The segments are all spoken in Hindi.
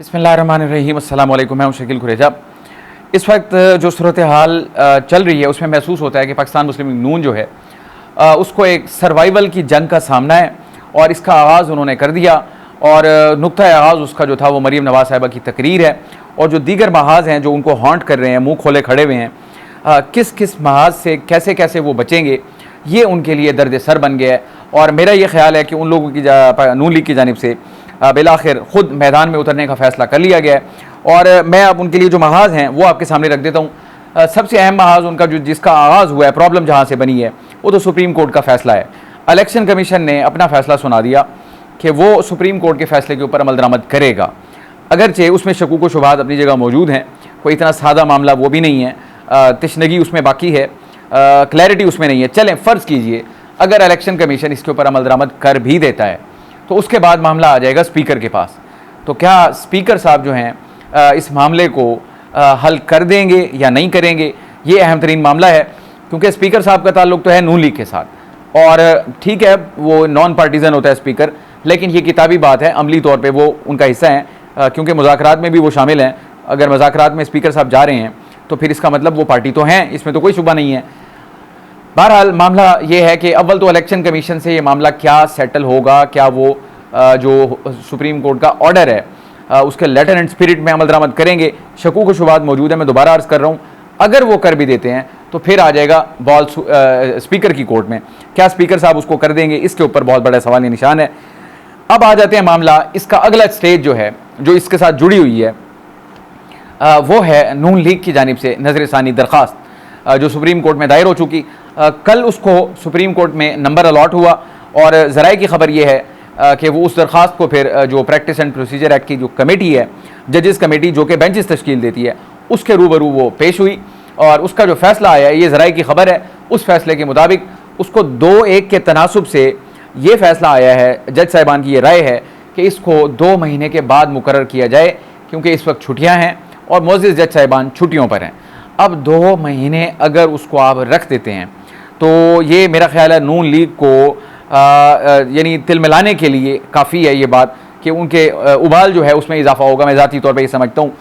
बिस्मिल्लाहिर्रहमानिर्रहीम। अस्सलाम वालेकुम। मैं हूं शकील कुरेजा। इस वक्त जो सूरत हाल चल रही है उसमें महसूस होता है कि पाकिस्तान मुस्लिम लीग नून जो है उसको एक सर्वाइवल की जंग का सामना है और इसका आगाज़ उन्होंने कर दिया। और नुक्ता आगाज़ उसका जो था वो मरीम नवाज़ साहिबा की तकरीर है और जो दीगर महाज हैं जो उनको हॉन्ट कर रहे हैं, मुँह खोले खड़े हुए हैं, किस किस महाज से कैसे कैसे वो बचेंगे, ये उनके लिए दर्द सर बन गया है। और मेरा ये ख्याल है कि उन लोगों की नून लीग की जानिब से बिलाखिर ख़ुद मैदान में उतरने का फ़ैसला कर लिया गया है। और मैं अब उनके लिए जो महाज हैं वो आपके सामने रख देता हूँ। सबसे अहम महाज उनका जो जिसका आगाज़ हुआ है, प्रॉब्लम जहाँ से बनी है, वो तो सुप्रीम कोर्ट का फ़ैसला है। इलेक्शन कमीशन ने अपना फ़ैसला सुना दिया कि वो सुप्रीम कोर्ट के फ़ैसले के ऊपर अमल दरामद करेगा, अगरचे उसमें शकूक व शुबहात अपनी जगह मौजूद हैं। कोई इतना सादा मामला वो भी नहीं है, तशनगी उसमें बाकी है, क्लैरिटी उसमें नहीं है। चलें फ़र्ज़ कीजिए अगर इलेक्शन कमीशन इसके ऊपर अमल दरामद कर भी देता है तो उसके बाद मामला आ जाएगा स्पीकर के पास। तो क्या स्पीकर साहब जो हैं इस मामले को हल कर देंगे या नहीं करेंगे, ये अहम तरीन मामला है, क्योंकि स्पीकर साहब का ताल्लुक तो है नून लीग के साथ। और ठीक है वो नॉन पार्टीजन होता है स्पीकर, लेकिन ये किताबी बात है, अमली तौर पर वो उनका हिस्सा है, क्योंकि मुज़ाकरात में भी वो शामिल हैं। अगर मुज़ाकरात में स्पीकर साहब जा रहे हैं तो फिर इसका मतलब वो पार्टी तो हैं, इसमें तो कोई शुबा नहीं है। बहरहाल मामला ये है कि अव्वल तो इलेक्शन कमीशन से ये मामला क्या सेटल होगा, क्या वो जो सुप्रीम कोर्ट का ऑर्डर है उसके लेटर एंड स्पिरिट में अमल दरामद करेंगे। शकूक व शुबहात मौजूद है, मैं दोबारा अर्ज़ कर रहा हूँ। अगर वो कर भी देते हैं तो फिर आ जाएगा बॉल स्पीकर की कोर्ट में। क्या स्पीकर साहब उसको कर देंगे, इसके ऊपर बहुत बड़ा सवाल निशान है। अब आ जाते हैं मामला, इसका अगला स्टेज जो है जो इसके साथ जुड़ी हुई है वो है नून लीग की जानिब से नज़र सानी दरख्वास्त जो सुप्रीम कोर्ट में दायर हो चुकी। कल उसको सुप्रीम कोर्ट में नंबर अलॉट हुआ और ज़राए की खबर यह है कि वो उस दरख्वास्त को फिर जो प्रैक्टिस एंड प्रोसीजर एक्ट की जो कमेटी है, जजेस कमेटी जो कि बेंचेस तश्कील देती है, उसके रूबरू वो पेश हुई और उसका जो फ़ैसला आया, ये ज़राए की खबर है, उस फैसले के मुताबिक उसको 2-1 के तनासुब से ये फ़ैसला आया है, जज साहिबान की ये राय है कि इसको 2 महीने के बाद मुकर्रर किया जाए, क्योंकि इस वक्त छुट्टियाँ हैं और मोअज़्ज़िज़ जज साहिबान छुट्टियों पर हैं। अब 2 महीने अगर उसको आप रख देते हैं तो ये मेरा ख्याल है नून लीग को यानी तिल मिलाने के लिए काफ़ी है ये बात कि उनके उबाल जो है उसमें इजाफा होगा। मैं ज़ाती तौर पे ये समझता हूँ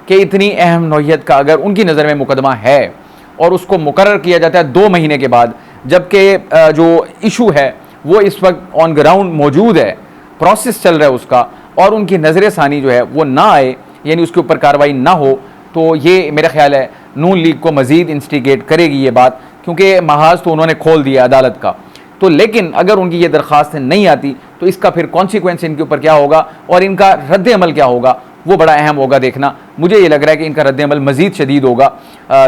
कि इतनी अहम नौइयत का अगर उनकी नज़र में मुकदमा है और उसको मुकर्रर किया जाता है 2 महीने के बाद, जबकि जो इशू है वो इस वक्त ऑन ग्राउंड मौजूद है, प्रोसेस चल रहा है उसका, और उनकी नज़र सानी जो है वो ना आए, यानी उसके ऊपर कार्रवाई ना हो, तो ये मेरा ख्याल है नून लीग को मज़ीद इंस्टिगेट करेगी ये बात, क्योंकि महाज तो उन्होंने खोल दिया अदालत का। तो लेकिन अगर उनकी ये दरख्वास्त नहीं आती तो इसका फिर कॉन्सिक्वेंस इनके ऊपर क्या होगा और इनका रद्द अमल क्या होगा, वो बड़ा अहम होगा देखना। मुझे ये लग रहा है कि इनका रद्द अमल मज़ीद शदीद होगा,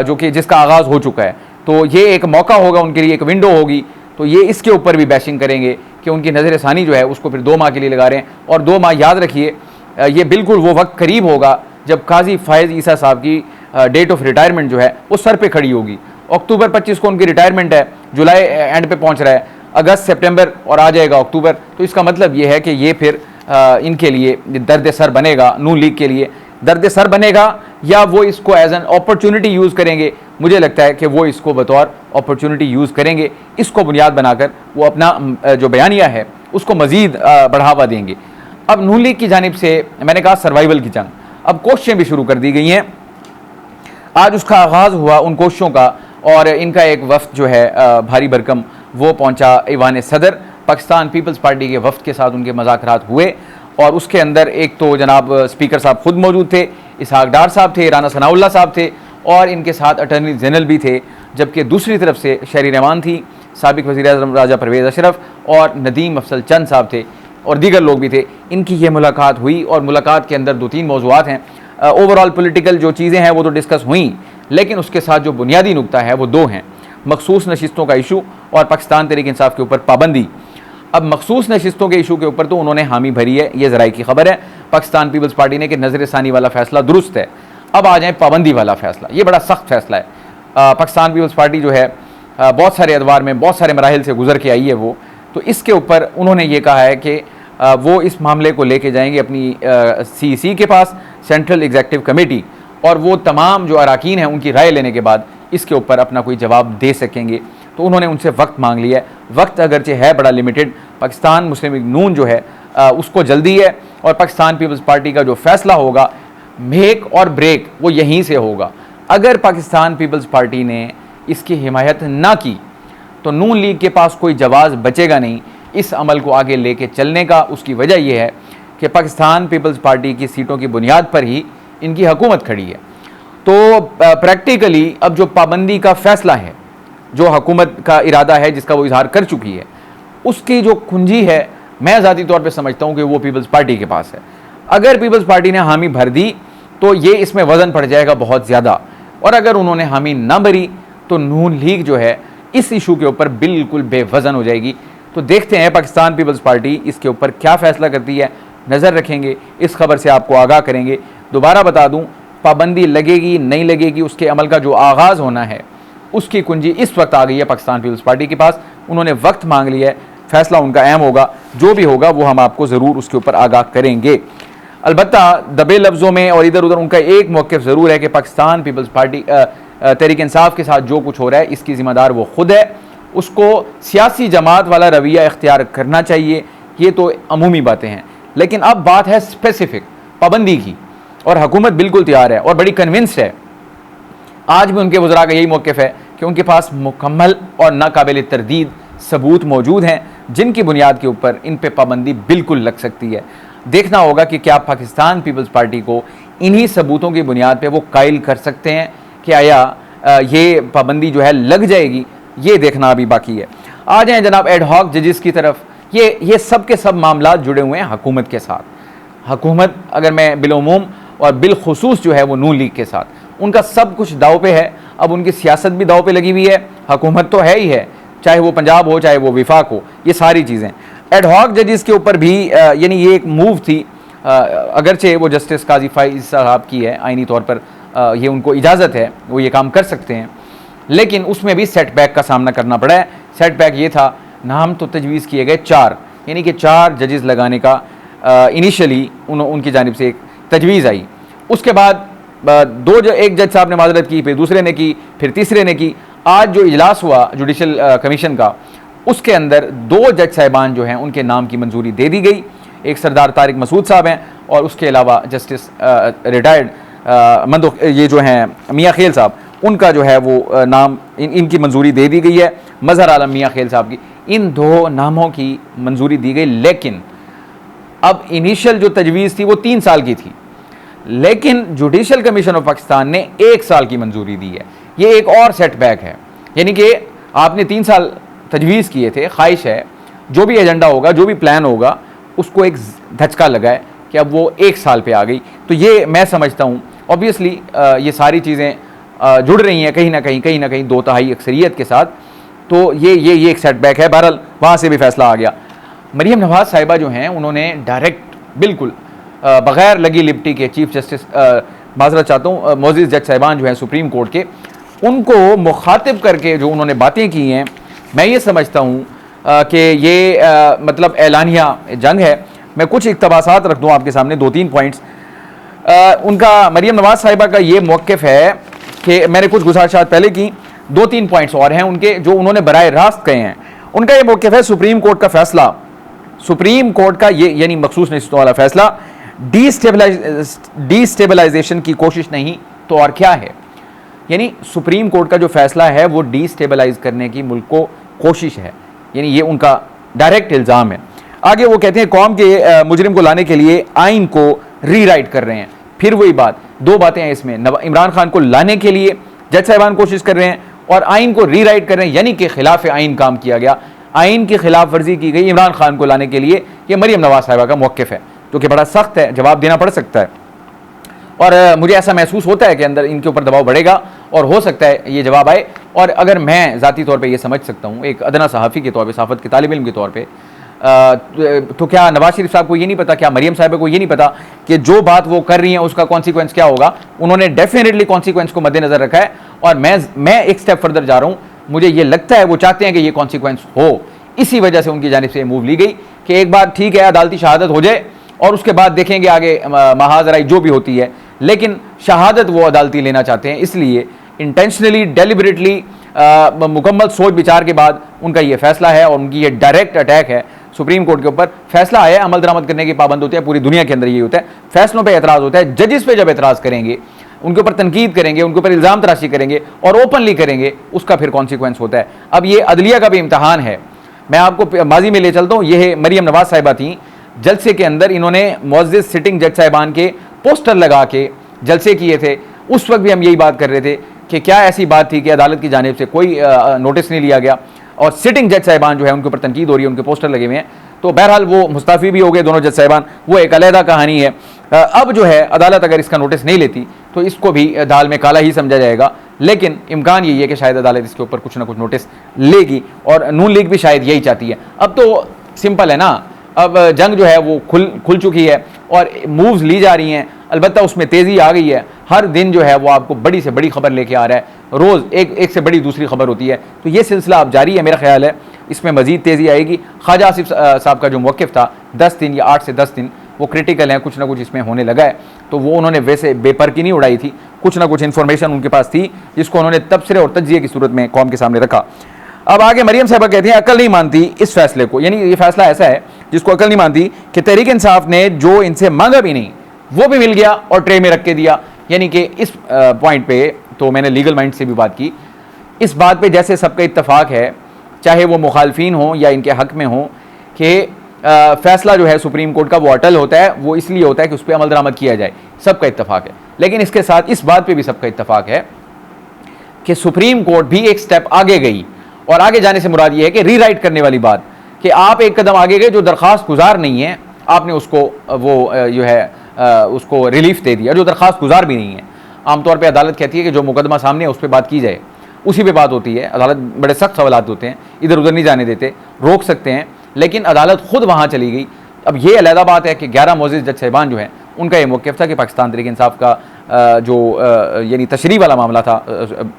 जो कि जिसका आगाज़ हो चुका है। तो ये एक मौका होगा उनके लिए, एक विंडो होगी, तो ये इसके ऊपर भी बैशिंग करेंगे कि उनकी नज़र सानी जो है उसको फिर 2 माह के लिए लगा रहे हैं। और 2 माह याद रखिए, ये बिल्कुल वो वक्त करीब होगा जब काजी फ़ायज़ ईसा साहब की डेट ऑफ रिटायरमेंट जो है वो सर पे खड़ी होगी। अक्टूबर 25 को उनकी रिटायरमेंट है, जुलाई एंड पे पहुंच रहा है, अगस्त सितंबर और आ जाएगा अक्टूबर। तो इसका मतलब ये है कि ये फिर इनके लिए दर्द सर बनेगा, नून लीग के लिए दर्द सर बनेगा, या वो इसको एज एन अपॉर्चुनिटी यूज़ करेंगे। मुझे लगता है कि वो इसको बतौर अपॉर्चुनिटी यूज़ करेंगे, इसको बुनियाद बनाकर वो अपना जो बयानिया है उसको मज़ीद बढ़ावा देंगे। अब नून लीग की जानिब से मैंने कहा सर्वाइवल की जंग, अब कोशिशें भी शुरू कर दी गई हैं। आज उसका आगाज़ हुआ उन कोशिशों का, और इनका एक वफ़द जो है भारी भरकम वो पहुंचा ईवान सदर, पाकिस्तान पीपल्स पार्टी के वफ़द के साथ उनके मुज़ाकरात हुए। और उसके अंदर एक तो जनाब स्पीकर साहब ख़ुद मौजूद थे, इसहाक डार साहब थे, राना सनाउल्लाह साहब थे, और इनके साथ अटर्नी जनरल भी थे, जबकि दूसरी तरफ से शहरी रहमान थी, साबिक़ वज़ीर-ए-आज़म राजा परवेज़ अशरफ और नदीम अफसल चंद साहब थे, और दीगर लोग भी थे। इनकी ये मुलाकात हुई और मुलाकात के अंदर 2-3 मौज़ूआत हैं। ओवरऑल पॉलिटिकल जो चीज़ें हैं वो तो डिस्कस हुई, लेकिन उसके साथ जो बुनियादी नुकता है वो 2 हैं, मखसूस नशिस्तों का इशू और पाकिस्तान तहरीक इंसाफ के ऊपर पाबंदी। अब मखसूस नशिस्तों के इशू के ऊपर तो उन्होंने हामी भरी है, ये ज़राए की खबर है पाकिस्तान पीपल्स पार्टी ने कि नज़र सानी वाला फ़ैसला दुरुस्त है। अब आ जाए पाबंदी वाला फ़ैसला, ये बड़ा सख्त फ़ैसला है। पाकिस्तान पीपल्स पार्टी जो है बहुत सारे अदवार में बहुत सारे मराहिल से गुजर के आई है वो, तो इसके ऊपर उन्होंने ये कहा है कि वो इस मामले को लेके जाएंगे अपनी CEC के पास, सेंट्रल एग्जीक्यूटिव कमेटी, और वो तमाम जो अरकान हैं उनकी राय लेने के बाद इसके ऊपर अपना कोई जवाब दे सकेंगे। तो उन्होंने उनसे वक्त मांग लिया है। वक्त अगरचे है बड़ा लिमिटेड, पाकिस्तान मुस्लिम लीग नून जो है उसको जल्दी है और पाकिस्तान पीपल्स पार्टी का जो फैसला होगा मेक और ब्रेक वो यहीं से होगा। अगर पाकिस्तान पीपल्स पार्टी ने इसकी हिमायत ना की तो नून लीग के पास कोई जवाब बचेगा नहीं इस अमल को आगे लेके चलने का। उसकी वजह यह है कि पाकिस्तान पीपल्स पार्टी की सीटों की बुनियाद पर ही इनकी हुकूमत खड़ी है। तो प्रैक्टिकली अब जो पाबंदी का फैसला है, जो हुकूमत का इरादा है, जिसका वो इजहार कर चुकी है, उसकी जो कुंजी है मैं ज़ाती तौर पे समझता हूँ कि वो पीपल्स पार्टी के पास है। अगर पीपल्स पार्टी ने हामी भर दी तो ये इसमें वज़न पड़ जाएगा बहुत ज़्यादा, और अगर उन्होंने हामी ना भरी तो नून लीग जो है इस इशू के ऊपर बिल्कुल बेवज़न हो जाएगी। तो देखते हैं पाकिस्तान पीपल्स पार्टी इसके ऊपर क्या फ़ैसला करती है, नज़र रखेंगे, इस खबर से आपको आगाह करेंगे। दोबारा बता दूं, पाबंदी लगेगी नहीं लगेगी उसके अमल का जो आगाज़ होना है उसकी कुंजी इस वक्त आ गई है पाकिस्तान पीपल्स पार्टी के पास। उन्होंने वक्त मांग लिया है, फैसला उनका अहम होगा, जो भी होगा वो हम आपको ज़रूर उसके ऊपर आगाह करेंगे। अलबत्ता दबे लफ्ज़ों में और इधर उधर उनका एक मौक़िफ़ ज़रूर है कि पाकिस्तान पीपल्स पार्टी तहरीक इंसाफ के साथ जो कुछ हो रहा है इसकी ज़िम्मेदार वो खुद है, उसको सियासी जमात वाला रवैया इख्तियार करना चाहिए। ये तो अमूमी बातें हैं, लेकिन अब बात है स्पेसिफिक पाबंदी की, और हुकूमत बिल्कुल तैयार है और बड़ी कन्विंस्ड है। आज भी उनके वज़रा का यही मौक़िफ़ है कि उनके पास मुकम्मल और नाकाबिल तरदीद सबूत मौजूद हैं जिनकी बुनियाद के ऊपर इन पर पाबंदी बिल्कुल लग सकती है। देखना होगा कि क्या पाकिस्तान पीपल्स पार्टी को इन्हीं सबूतों की बुनियाद पर वो कायल कर सकते हैं कि आया ये पाबंदी जो है लग जाएगी, ये देखना अभी बाकी है। आ जाएं जनाब एड हॉक जजेस की तरफ। ये सब के सब मामला जुड़े हुए हैं हुकूमत के साथ। हुकूमत, अगर मैं बिलउमूम और बिलखुसूस जो है वो नून लीग के साथ, उनका सब कुछ दाव पे है। अब उनकी सियासत भी दाव पे लगी हुई है, हुकूमत तो है ही है, चाहे वो पंजाब हो चाहे वो विफाक हो, ये सारी चीज़ें। एड हॉक जजेस के ऊपर भी यानी ये एक मूव थी, अगरचे वो जस्टिस काजी फाइज साहब की है, आइनी तौर पर ये उनको इजाज़त है, वो ये काम कर सकते हैं, लेकिन उसमें भी सेटबैक का सामना करना पड़ा है। सेटबैक ये था, नाम तो तजवीज़ किए गए 4, यानी कि 4 जजेस लगाने का इनिशियली उनकी जानिब से एक तजवीज़ आई। उसके बाद एक जज साहब ने माजरत की, फिर दूसरे ने की, फिर तीसरे ने की। आज जो इजलास हुआ जुडिशल कमीशन का, उसके अंदर 2 जज साहिबान जो हैं उनके नाम की मंजूरी दे दी गई। एक सरदार तारिक मसूद साहब हैं और उसके अलावा जस्टिस रिटायर्ड ये जो हैं मियाँ खेल साहब, उनका जो है वो नाम इनकी मंजूरी दे दी गई है। मज़हर आलम मियाँ खेल साहब की, इन 2 नामों की मंजूरी दी गई। लेकिन अब इनिशियल जो तजवीज़ थी वो 3 साल की थी, लेकिन जुडिशल कमीशन ऑफ पाकिस्तान ने 1 साल की मंजूरी दी है। ये एक और सेटबैक है, यानी कि आपने 3 साल तजवीज़ किए थे, ख्वाहिश है जो भी एजेंडा होगा, जो भी प्लान होगा, उसको एक धचका लगाए कि अब वो 1 साल पे आ गई। तो ये मैं समझता हूँ ऑब्वियसली ये सारी चीज़ें जुड़ रही हैं कहीं ना कहीं 2/3 अक्सरियत के साथ। तो ये एक सेटबैक है। बहरहाल वहाँ से भी फैसला आ गया। मरीम नवाज़ साहिबा जो हैं उन्होंने डायरेक्ट बिल्कुल बग़ैर लगी लिपटी के चीफ जस्टिस, माज़रत चाहता हूँ, मोअज़्ज़िज़ जज साहिबान जो हैं सुप्रीम कोर्ट के, उनको मुखातिब करके जो उन्होंने बातें की हैं, मैं ये समझता हूँ कि ये मतलब एलानिया जंग है। मैं कुछ इक़्तिबासात रख दूँ आपके सामने, 2-3 पॉइंट्स। उनका मरीम नवाज़ साहिबा का ये मौक़िफ़ है कि मैंने कुछ गुज़ारिशात पहले की, 2-3 पॉइंट्स और हैं उनके जो उन्होंने बराए रास्त कहे हैं। उनका ये मौक़िफ़ है, सुप्रीम कोर्ट का फ़ैसला, सुप्रीम कोर्ट का ये यानी मखसूस नशिस्तों वाला फ़ैसला डिस्टेबलाइजेशन की कोशिश नहीं तो और क्या है। यानी सुप्रीम कोर्ट का जो फ़ैसला है वो डिस्टेबलाइज करने की मुल्क को कोशिश है, यानी ये उनका डायरेक्ट इल्ज़ाम है। आगे वो कहते हैं कौम के मुजरिम को लाने के लिए आइन को रीराइट कर रहे हैं। फिर वही बात, 2 बातें हैं इसमें, इमरान खान को लाने के लिए जज साहिबान कोशिश कर रहे हैं और आइन को रीराइट कर रहे हैं, यानी कि खिलाफ आइन काम किया गया, आइन की खिलाफ वर्जी की गई इमरान खान को लाने के लिए। ये मरीम नवाज़ साहिबा का मौक़िफ़ है जो कि बड़ा सख्त है, जवाब देना पड़ सकता है। और मुझे ऐसा महसूस होता है कि अंदर इनके ऊपर दबाव बढ़ेगा और हो सकता है ये जवाब आए। और अगर मैं ज़ाती तौर पे ये समझ सकता हूँ, एक अदना सहाफ़ी के तौर पे, सहाफ़त के तालिब इल्म के तौर पे, तो क्या नवाज शरीफ साहब को ये नहीं पता, क्या मरीम साहिबा को ये नहीं पता कि जो बात वो कर रही हैं उसका कॉन्सिक्वेंस क्या होगा। उन्होंने डेफिनेटली कॉन्सिक्वेंस को मद्देनज़र रखा है और मैं एक स्टेप फर्दर जा रहा हूँ। मुझे ये लगता है वो चाहते हैं कि ये कॉन्सिक्वेंस हो, इसी वजह से उनकी जानिब से मूव ली गई कि एक बार ठीक है अदालती शहादत हो जाए और उसके बाद देखेंगे आगे महाजराई जो भी होती है, लेकिन शहादत वो अदालती लेना चाहते हैं। इसलिए इंटेंशनली डेलिबरेटली मुकम्मल सोच विचार के बाद उनका ये फैसला है और उनकी ये डायरेक्ट अटैक है सुप्रीम कोर्ट के ऊपर फैसला आया, अमल दरामद करने की पाबंद होती है। पूरी दुनिया के अंदर ये होता है, फैसलों पे एतराज़ होता है। जजेस पे जब एतराज़ करेंगे, उनके ऊपर तनकीद करेंगे, उनके ऊपर इल्ज़ाम तराशी करेंगे और ओपनली करेंगे, उसका फिर कॉन्सिक्वेंस होता है। अब ये अदलिया का भी इम्तहान है। मैं आपको माजी में ले चलता हूँ। ये मरियम नवाज साहिबा थी, जलसे के अंदर इन्होंने मुअज़्ज़िज़ सिटिंग जज साहिबान के पोस्टर लगा के जलसे किए थे। उस वक्त भी हम यही बात कर रहे थे कि क्या ऐसी बात थी कि अदालत की जानिब से कोई नोटिस नहीं लिया गया और सिटिंग जज साहिबान जो है उनके ऊपर तनकीद हो रही है, उनके पोस्टर लगे हुए हैं। तो बहरहाल वो मुस्तफ़ी भी हो गए दोनों जज साहिबान, वो एक अलहदा कहानी है। अब जो है अदालत अगर इसका नोटिस नहीं लेती तो इसको भी दाल में काला ही समझा जाएगा, लेकिन इम्कान यही है कि शायद अदालत इसके ऊपर कुछ ना कुछ नोटिस लेगी और नून लीग भी शायद यही चाहती है। अब तो सिंपल है ना, अब जंग जो है वो खुल चुकी है और मूव्स ली जा रही हैं, अलबत्ता उसमें तेज़ी आ गई है। हर दिन जो है वो आपको बड़ी से बड़ी खबर लेके आ रहा है, रोज़ एक से बड़ी दूसरी खबर होती है। तो ये सिलसिला अब जारी है, मेरा ख्याल है इसमें मज़ीद तेज़ी आएगी। ख्वाजा आसिफ साहब का जो मौक़िफ़ था 10 दिन या 8 से 10 दिन वो क्रिटिकल है, कुछ ना कुछ इसमें होने लगा है। तो वो उन्होंने वैसे बेपर की नहीं उड़ाई थी, कुछ ना कुछ इन्फॉर्मेशन उनके पास थी जिसको उन्होंने तबसरे और तज्जिए की सूरत में कौम के सामने रखा। अब आगे मरियम साहबा कहती हैं अकल नहीं मानती इस फैसले को, यानी ये फैसला ऐसा है जिसको अकल नहीं मानती कि तहरीक इंसाफ ने जो इनसे मांगा भी नहीं वो भी मिल गया और ट्रे में रख के दिया। यानी कि इस पॉइंट पे तो मैंने लीगल माइंड से भी बात की, इस बात पे जैसे सबका इत्तफाक है, चाहे वो मुखालफीन हो या इनके हक में हो, कि फैसला जो है सुप्रीम कोर्ट का वो अटल होता है, वो इसलिए होता है कि उस पर अमल दरामद किया जाए, सबका इत्तफाक है। लेकिन इसके साथ इस बात पे भी सबका इत्तफाक है कि सुप्रीम कोर्ट भी एक स्टेप आगे गई, और आगे जाने से मुराद ये है कि रीराइट करने वाली बात, कि आप एक कदम आगे गए, जो दरख्वास्त गुजार नहीं है आपने उसको वो जो है उसको रिलीफ दे दिया, जो दरख्वास्त गुजार भी नहीं है। आमतौर पर अदालत कहती है कि जो मुकदमा सामने है उस पर बात की जाए, उसी पे बात होती है। अदालत बड़े सख्त सवालात होते हैं, इधर उधर नहीं जाने देते, रोक सकते हैं, लेकिन अदालत खुद वहाँ चली गई। अब ये अलहदा बात है कि 11 मुअज़्ज़िज़ जज साहिबान जो हैं उनका ये मौक़िफ़ था कि पाकिस्तान तहरीक इंसाफ का जो यानी तशरीह वाला मामला था,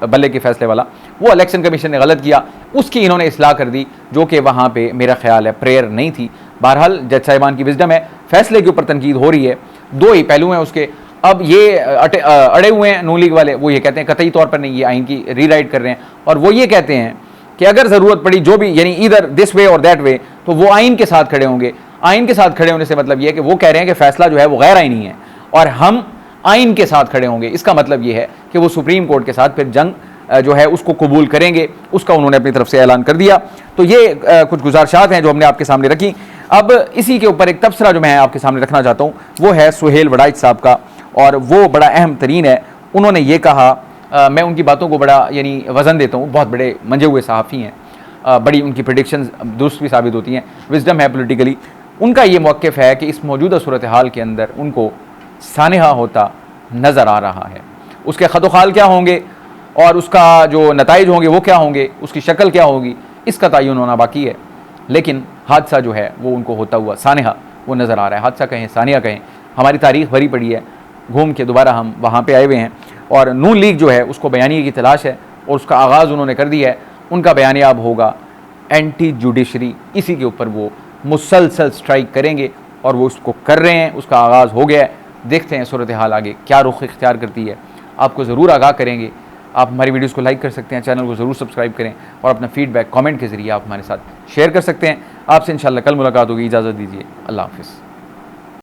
बल्ले के फैसले वाला, वो इलेक्शन कमीशन ने गलत किया, उसकी इन्होंने इस्लाह कर दी, जो कि वहाँ पे मेरा ख्याल है प्रेयर नहीं थी। बहरहाल जज साहिबान की विजडम है, फैसले के ऊपर तनकीद हो रही है, दो ही पहलू हैं उसके। अब ये अड़े हुए हैं नून लीग वाले, वो ये कहते हैं कतई तौर पर नहीं, ये आइन की रीराइट कर रहे हैं, और वो ये कहते हैं कि अगर ज़रूरत पड़ी जो भी, यानी इधर दिस वे और दैट वे, तो वो आइन के साथ खड़े होंगे। आइन के साथ खड़े होने से मतलब ये है कि वो कह रहे हैं कि फैसला जो है वो गैर आइनी है और हम आइन के साथ खड़े होंगे। इसका मतलब ये है कि वो सुप्रीम कोर्ट के साथ फिर जंग जो है उसको कबूल करेंगे, उसका उन्होंने अपनी तरफ से ऐलान कर दिया। तो ये कुछ गुजारिशात हैं जो हमने आपके सामने रखी। अब इसी के ऊपर एक तबसरा जो मैं आपके सामने रखना चाहता हूँ वो है सुहेल वड़ाइच साहब का, और वो बड़ा अहम तरीन है। उन्होंने ये कहा, मैं उनकी बातों को बड़ा यानी वज़न देता हूँ, बहुत बड़े मंजे हुए सहाफ़ी हैं, बड़ी उनकी प्रेडिक्शंस दुरुस्त भी साबित होती हैं, विजडम है पॉलिटिकली। उनका ये मौक़िफ़ है कि इस मौजूदा सूरत हाल के अंदर उनको सानहा होता नज़र आ रहा है। उसके ख़त-ओ-ख़ाल क्या होंगे और उसका जो नताइज होंगे वो क्या होंगे, उसकी शक्ल क्या होगी, इसका तयन होना बाकी है। लेकिन हादसा जो है वो उनको होता हुआ सानहा वो नज़र आ रहा है। हादसा कहें, सानहा कहें, हमारी तारीख़ भरी पड़ी है, घूम के दोबारा हम वहाँ पे आए हुए हैं, और नून लीग जो है उसको बयानिए की तलाश है और उसका आगाज़ उन्होंने कर दिया है। उनका बयानिया अब होगा एंटी जुडिशरी, इसी के ऊपर वो मुसलसल स्ट्राइक करेंगे और वो उसको कर रहे हैं, उसका आगाज़ हो गया है। देखते हैं सूरत हाल आगे क्या रुख इख्तियार करती है, आपको ज़रूर आगाह करेंगे। आप हमारी वीडियोज़ को लाइक कर सकते हैं, चैनल को ज़रूर सब्सक्राइब करें और अपना फीडबैक कमेंट के ज़रिए आप हमारे साथ शेयर कर सकते हैं। आपसे इंशाल्लाह कल मुलाकात होगी, इजाज़त दीजिए, अल्लाह हाफ़िज़।